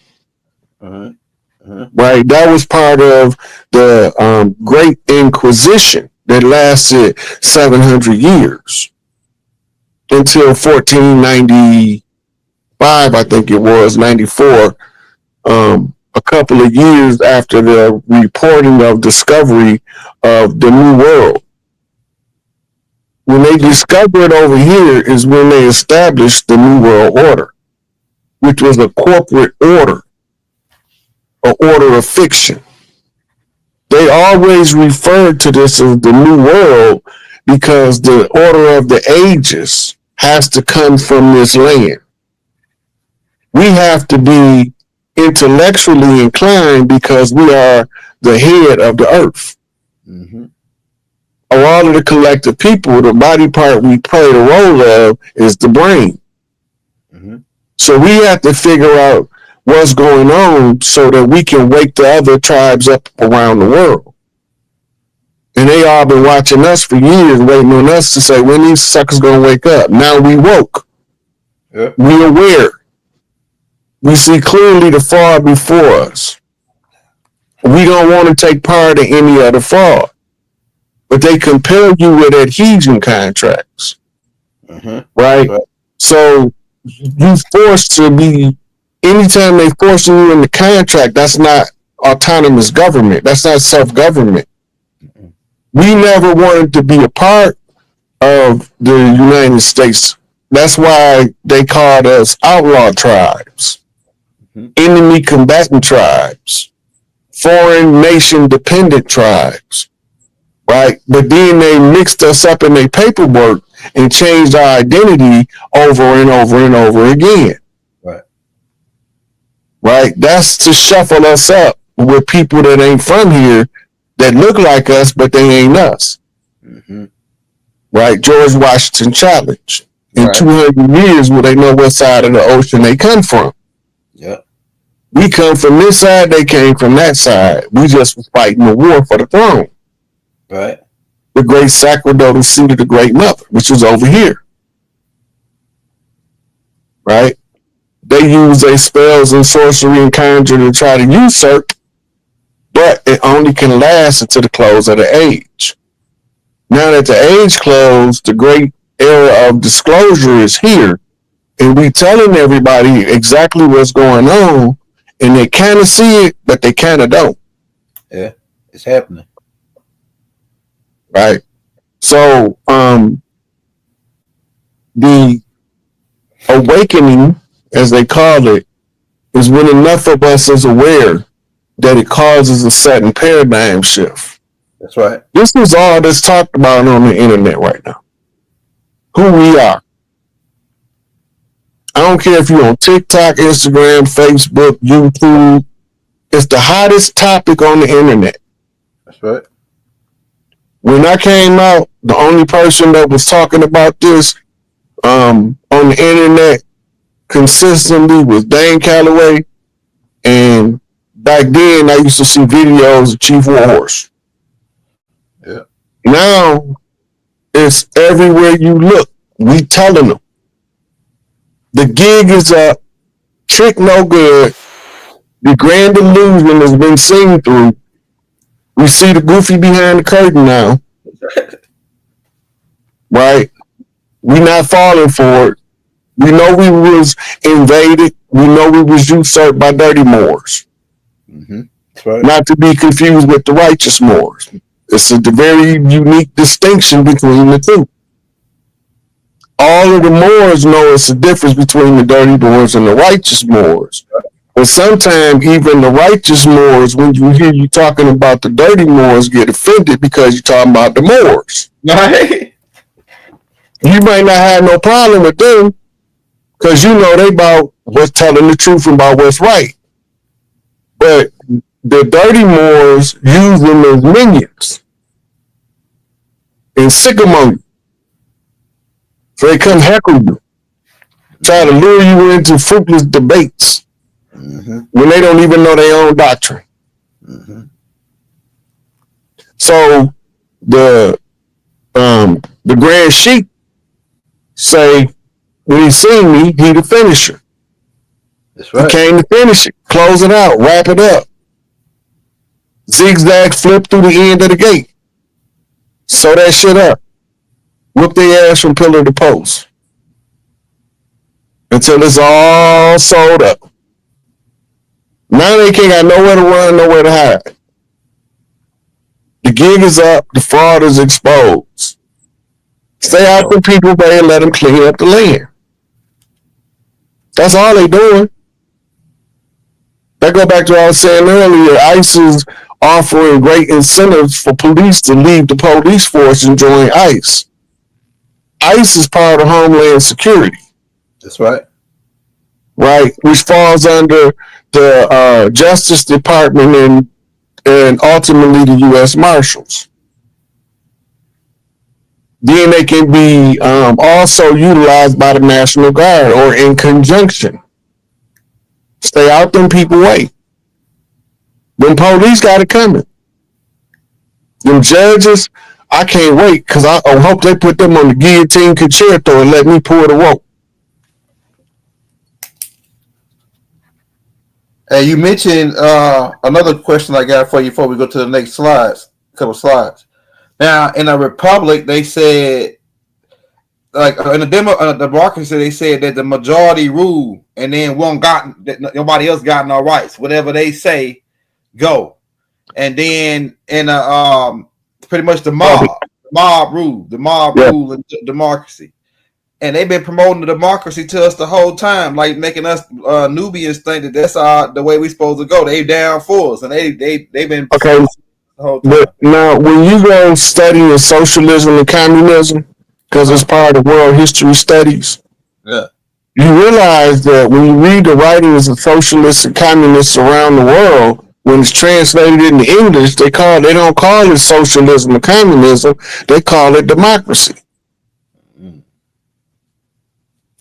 Right? That was part of the Great Inquisition that lasted 700 years until 1495, I think it was, 94, a couple of years after the reporting of discovery of the New World. When they discovered over here is when they established the New World Order, which was a corporate order, an order of fiction. They always referred to this as the New World because the order of the ages has to come from this land. We have to be intellectually inclined because we are the head of the earth. Of all of the collective people, the body part we play the role of is the brain. So we have to figure out what's going on so that we can wake the other tribes up around the world. And they all been watching us for years, waiting on us to say, when these suckers gonna wake up? Now we woke. We aware. We see clearly the far before us. We don't want to take part in any of the fraud. But they compel you with adhesion contracts. Right? So you forced to be, anytime they forcing you in the contract, that's not autonomous government. That's not self-government. We never wanted to be a part of the United States. That's why they called us outlaw tribes, enemy combatant tribes. foreign nation dependent tribes, right? But then they mixed us up in their paperwork and changed our identity over and over and over again. Right? That's to shuffle us up with people that ain't from here that look like us, but they ain't us. Mm-hmm. Right? George Washington challenge. In Right. 200 years, will they know what side of the ocean they come from? Yeah. We come from this side, they came from that side. We just was fighting the war for the throne. Right. The great sacerdotal seat of the great mother, which was over here. Right? They use their spells and sorcery and conjure to try to usurp, but it only can last until the close of the age. Now that the age closed, the great era of disclosure is here, and we telling everybody exactly what's going on, and they kind of see it, but they kind of don't. Yeah, it's happening. Right? So, the awakening, as they call it, is when enough of us is aware that it causes a sudden paradigm shift. That's right. This is all that's talked about on the internet right now. Who we are. I don't care if you're on TikTok, Instagram, Facebook, YouTube. It's the hottest topic on the internet. That's right. When I came out, the only person that was talking about this on the internet consistently was Dane Calloway, and back then I used to see videos of Chief Warhorse. Yeah. Now it's everywhere you look. We telling them the gig is up, trick no good. The grand illusion has been seen through. We see the goofy behind the curtain now. Right? We not falling for it. We know we was invaded. We know we was usurped by dirty Moors. Mm-hmm. That's right. Not to be confused with the righteous Moors. It's a very unique distinction between the two. All of the Moors know it's a difference between the dirty Moors and the righteous Moors. But sometimes even the righteous Moors, when you hear you talking about the dirty Moors, get offended because you're talking about the Moors. Right? You might not have no problem with them because you know they about what's telling the truth about what's right. But the dirty Moors use them as minions and sick among you. So they come heckle you, try to lure you into fruitless debates when they don't even know their own doctrine. Mm-hmm. So the Grand Sheik say when he seen me, he the finisher. That's right. He came to finish it, close it out, wrap it up. Zigzag flip through the end of the gate. Sew that shit up. Whoop their ass from pillar to post. Until it's all sold up. Now they can't got nowhere to run, nowhere to hide. The gig is up, the fraud is exposed. Stay out from people way and let them clean up the land. That's all they doing. That go back to what I was saying earlier. ICE is offering great incentives for police to leave the police force and join ICE. ICE is part of Homeland Security. That's right. Right, which falls under the Justice Department and ultimately the U.S. Marshals. Then they can be also utilized by the National Guard or in conjunction. Stay out them people way. Them police got it coming. Them judges, I can't wait because I hope they put them on the guillotine concerto and let me pull the rope. Hey, you mentioned another question I got for you before we go to the next slides, couple slides. Now, in a republic, they said, like in the democracy, they said that the majority rule, and then that nobody else got no rights. Whatever they say, go. And then in pretty much the mob rule in democracy. And they've been promoting the democracy to us the whole time, like making us Nubians think that that's the way we supposed to go. They down for us, and they've been Okay, the whole time. but now when you go studying socialism and communism, because it's part of world history studies, Yeah. you realize that when you read the writings of socialists and communists around the world, when it's translated into English, they don't call it socialism or communism, they call it democracy.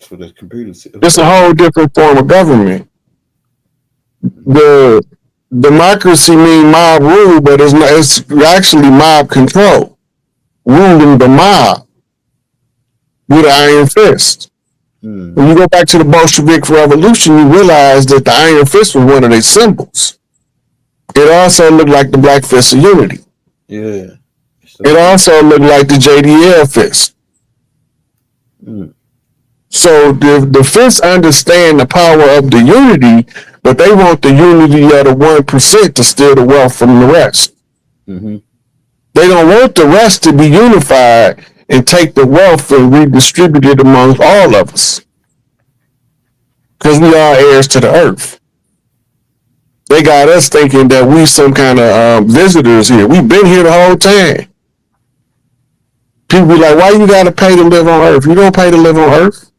So the computer. It's a whole different form of government. The democracy means mob rule, but it's actually mob control, ruling the mob with an iron fist. When you go back to the Bolshevik Revolution, you realize that the iron fist was one of their symbols. It also looked like the Black Fist of Unity. Yeah. It also looked like the JDL fist. So the fists understand the power of the unity, but they want the unity of the 1% to steal the wealth from the rest. Mm-hmm. They don't want the rest to be unified and take the wealth and redistribute it amongst all of us. Because we are heirs to the earth. They got us thinking that we some kind of visitors here. We've been here the whole time. People be like, why you got to pay to live on earth? You don't pay to live on earth.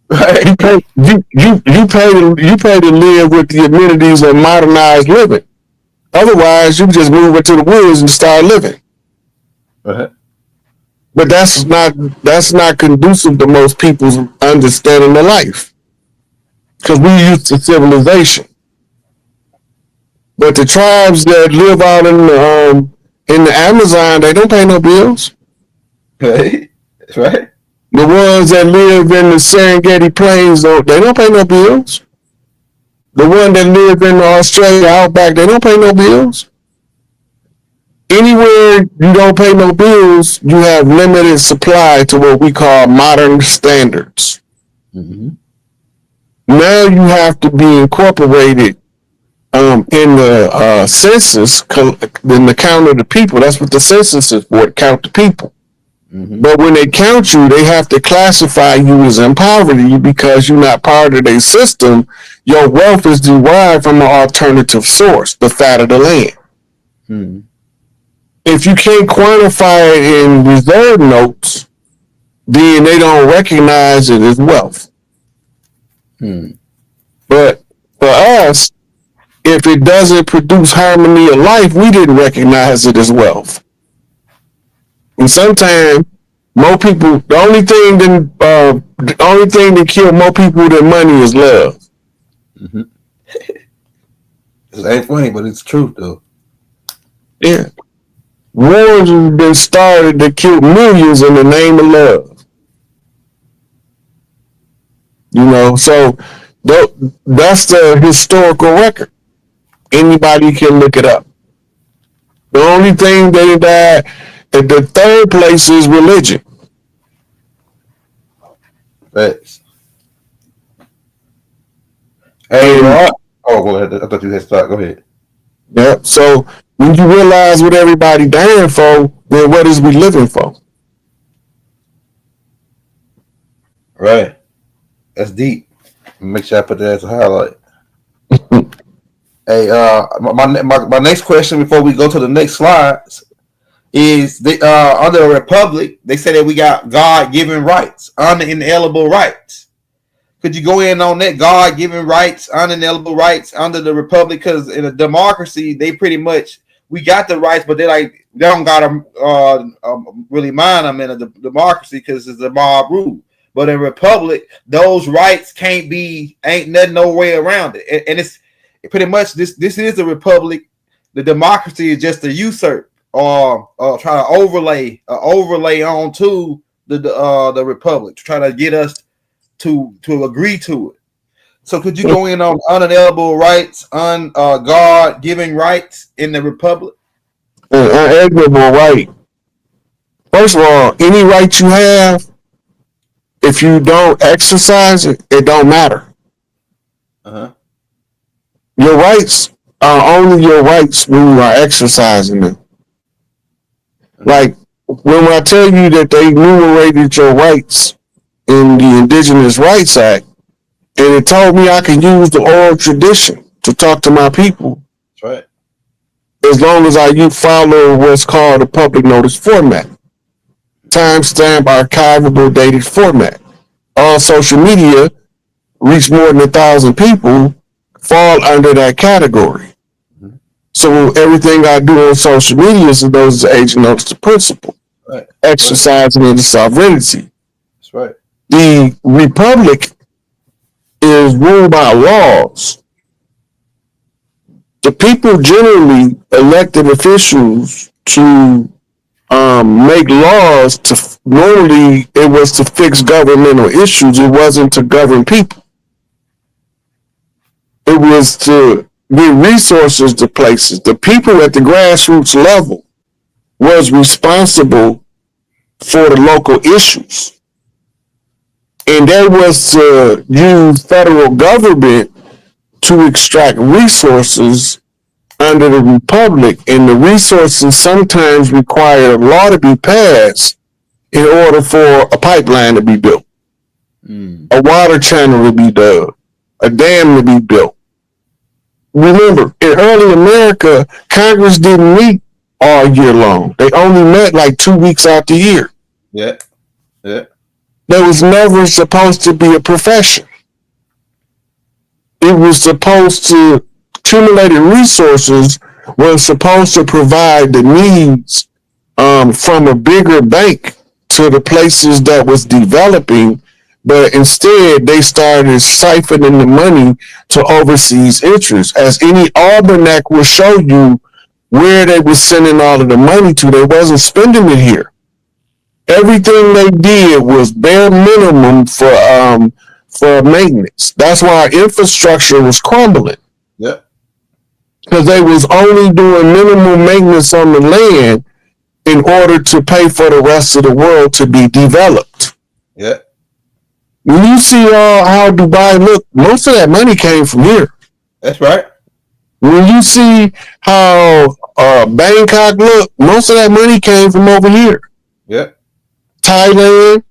Right. You pay to live with the amenities of modernized living. Otherwise, you just move into the woods and start living. Uh-huh. But that's not conducive to most people's understanding of life, because we used to civilization. But the tribes that live out in the Amazon, they don't pay no bills. Right. That's right. The ones that live in the Serengeti Plains, they don't pay no bills. The one that live in the Australia outback, they don't pay no bills. Anywhere you don't pay no bills, you have limited supply to what we call modern standards. Mm-hmm. Now you have to be incorporated in the census, in the count of the people. That's what the census is for, to count the people. Mm-hmm. But when they count you, they have to classify you as in poverty because you're not part of their system. Your wealth is derived from an alternative source, the fat of the land. Mm-hmm. If you can't quantify it in reserve notes, then they don't recognize it as wealth. Mm-hmm. But for us, if it doesn't produce harmony of life, we didn't recognize it as wealth. And sometimes more people, the only thing that kills more people than money is love. Mm-hmm. It ain't funny, but it's true though. Yeah. Wars have been started that kill millions in the name of love. You know, so that's the historical record. Anybody can look it up. The only thing that died at the third place is religion. Facts. Hey, go ahead. I thought you had to start. Go ahead. Yeah. So when you realize what everybody dying for, then what is we living for? Right. That's deep. Make sure I put that as a highlight. Hey, my next question before we go to the next slides is under the Republic, they say that we got God-given rights, unalienable rights. Could you go in on that? God-given rights, unalienable rights under the Republic? Because in a democracy, they pretty much, we got the rights, but they don't gotta really mind them in a democracy because it's a mob rule. But in Republic, those rights ain't nothing no way around it, and it's pretty much this is a republic. The democracy is just a usurp or try to overlay onto the republic to try to get us to agree to it. So could you go in on unalienable rights, God-given rights in the republic? An unalienable right. First of all, any right you have, if you don't exercise it, it don't matter. Uh-huh. Your rights are only your rights when you are exercising them. Like when I tell you that they enumerated your rights in the Indigenous Rights Act, and it told me I can use the oral tradition to talk to my people That's right. as long as I follow what's called a public notice format, timestamp, archivable, dated format. All social media reach more than 1,000 people fall under that category. Mhm. So everything I do on social media is those agent notes to principle, Right. exercising into sovereignty. That's right. The republic is ruled by laws. The people generally elected officials to make laws to normally it was to fix governmental issues. It wasn't to govern people. It was to get resources to places. The people at the grassroots level was responsible for the local issues. And that was to use federal government to extract resources under the republic, and the resources sometimes require a law to be passed in order for a pipeline to be built, a water channel to be dug, a dam to be built. Remember, in early America, Congress didn't meet all year long. They only met like 2 weeks out the year. Yeah. Yeah. There was never supposed to be a profession. It was supposed to accumulated resources was supposed to provide the needs from a bigger bank to the places that was developing, but instead they started siphoning the money to overseas interests. As any almanac will show you where they were sending all of the money to, they wasn't spending it here. Everything they did was bare minimum for maintenance. That's why our infrastructure was crumbling. Yeah. Because they was only doing minimal maintenance on the land in order to pay for the rest of the world to be developed. Yeah. When you see how Dubai look, most of that money came from here. That's right. When you see how Bangkok look, most of that money came from over here. Yeah. Thailand,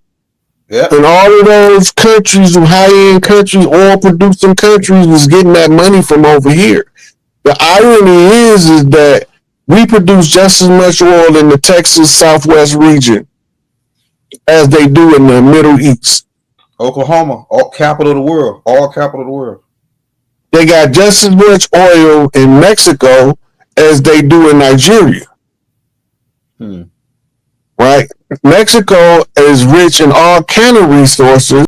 Yeah. and all of those countries, high-end countries, oil-producing countries, was getting that money from over here. The irony is that we produce just as much oil in the Texas Southwest region as they do in the Middle East. Oklahoma, all capital of the world. All capital of the world. They got just as much oil in Mexico as they do in Nigeria. Right? Mexico is rich in all kind of resources.